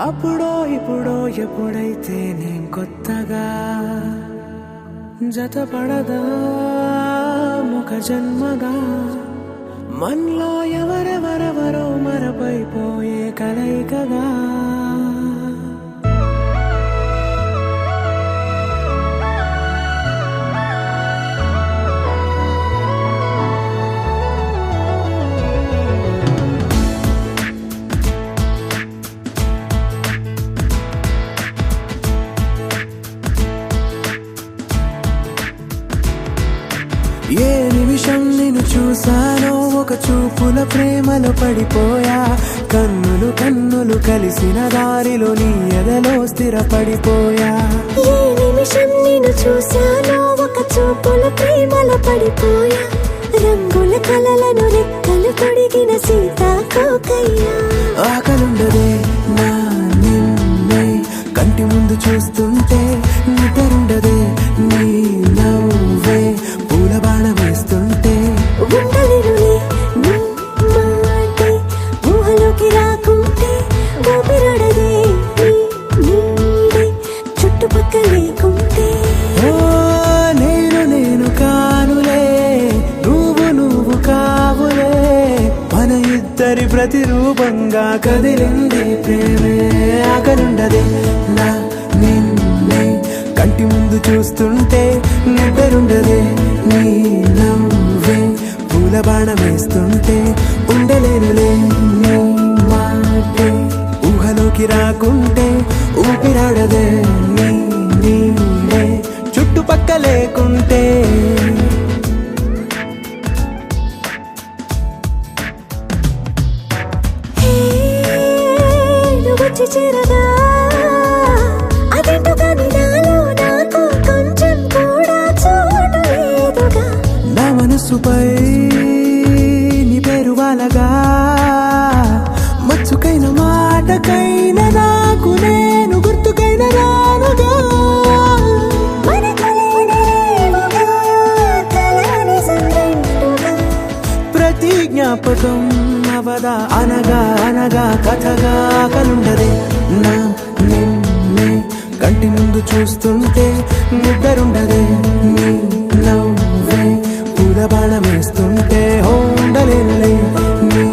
అప్పుడో ఇప్పుడో ఎప్పుడైతే నేను కొత్తగా జతపడదా ముఖ జన్మగా మనలో ఎవరెవరెవరో మరపైపోయే కలయికగా ఏ నిమిషం నిన్ను చూసానో ఒక చూపుల ప్రేమలో పడిపోయా కన్నులు కన్నులు కలిసిన దారిలో నీ ఎదలో స్థిరపడిపోయా ఏ నిమిషం నిన్ను చూసానో ఒక చూపుల ప్రేమలో పడిపోయా రంగుల కలలను రెక్కలు తొడిగిన సీతాకోకయ్యా ఆకలుండదే నా నిన్నే కంటి ముందు చూస్తుంటే నిద్రుండదే నీ నవ్వే పూల బాణ వేస్తుంటే ఉండలేనులే నీ మాటే ఊహలోకి రాకుంటే ఊపిరాడదే నీ నీడే చుట్టుపక్కల లేకుంటే ఓ నేను కానులే నువ్వు కావులే మన ఇద్దరి ప్రతిరూపంగా కదిలింది ప్రేమే ఆకలుండదే నా నిన్నే కంటి ముందు చూస్తుంటే నిద్రుండదే నీ నవ్వే పూల బాణం వేస్తుంటే ఉండలేనులే నీ మాటే ఊహలోకి రాకుంటే ఊపిరాడదే నీ నీడే చుట్టుపక్క లేకుంటే వచ్చి చేరగా అదేంటో కానీ నాలో నాకు కొంచెం కూడా చోటు లేదుగా నా మనసుపై నీ పేరు వాలగా మచ్చుకైన మాటకైన నాకు నేను గుర్తుకైన రానుగా మనకులేనిరేవుగా కలని సంగంటుగా ప్రతి జ్ఞాపకం అవదా అనగా అనగా కథగా కలుండదే నా నిన్నే కంటి ముందు చూస్తుంటే నిద్రుండదే నీ నవ్వే పూల బాణం వేస్తుంటే ఉండలేనులే నీ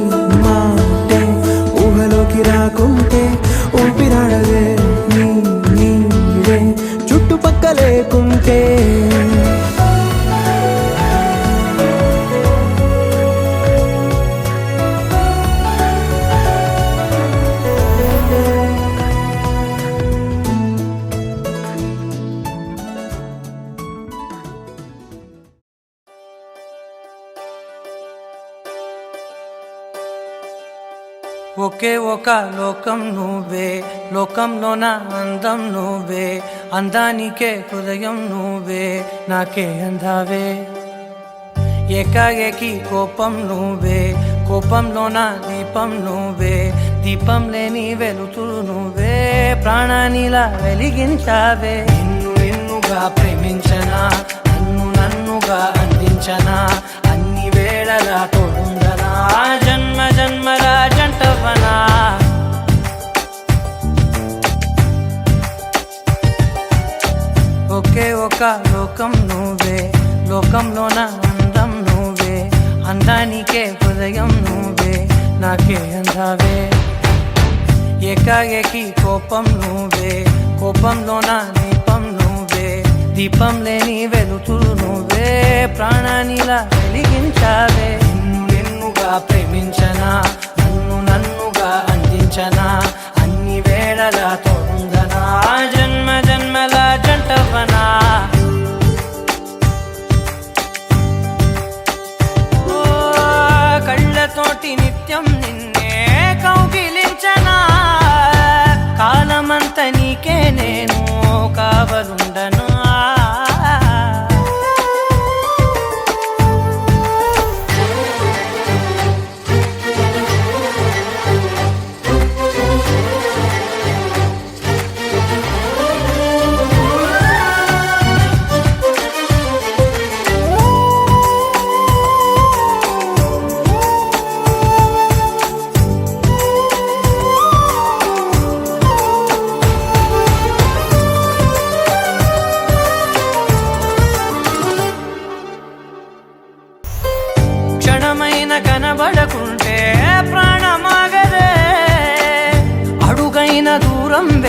మాటే ఊహలోకి రాకుంటే ఊపిరాడదే నీ నీడే చుట్టుపక్క లేకుంటే ఒకే ఒక లోకం నువ్వే లోకంలో నా అందం నువ్వే అందానికే హృదయం నువ్వే నాకే అందావే ఏకాఏకి కోపం నువ్వే కోపంలో నా దీపం నువ్వే దీపం లేని వెలుతురు నువ్వే ప్రాణానిలా వెలిగించావే నిన్నుగా ప్రేమించనా నన్నుగా అందించనా అన్ని వేళలా తోడుందనా జన్మ జన్మల జంటవనా ఒకే ఒక లోకం నువ్వే లోకంలో నా అందం నువ్వే అందానికే హృదయం నువ్వే నాకే అందావే ఏకాఏకి కోపం నువ్వే కోపంలో నా దీపం నువ్వే దీపం లేని వెలుతురు నువ్వే ప్రాణానిలా వెలిగించావే నిన్నుగా ప్రేమించనా నన్నుగా అందించనా అన్ని వేళలా తోడుందనా జన్మ జన్మల జంటవనా ఓ కళ్ళతోటి నిత్యం నిన్నే కౌగిలించనా కాలమంత నీకే నేను కావలుండనా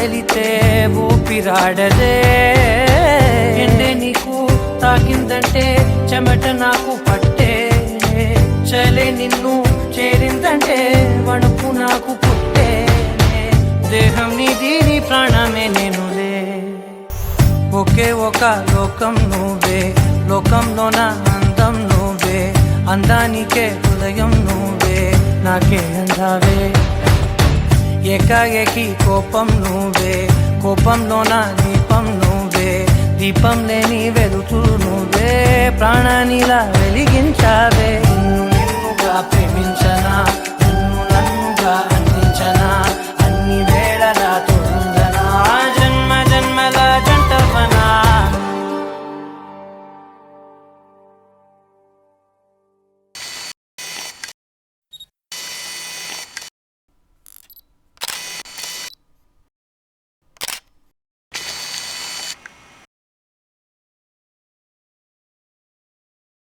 వెలితే ఊపిరాడదే. ఎండే నీకు తాకిందంటే చెమట నాకు పట్టే, చలే నిన్ను చేరిందంటే వణుకు నాకు పుట్టే. దేహం నీది నీ ప్రాణమే నేనులే. ఒకే ఒక లోకం నువ్వే, లోకంలోన అందం నువ్వే, అందానికే హృదయం నువ్వే, నాకే అందావే. ఏకాఏకి కోపం నువ్వే, కోపంలోన దీపం నువ్వే, దీపం లేని వెలుతురు నువ్వే, ప్రాణానిలా వెలిగించావే.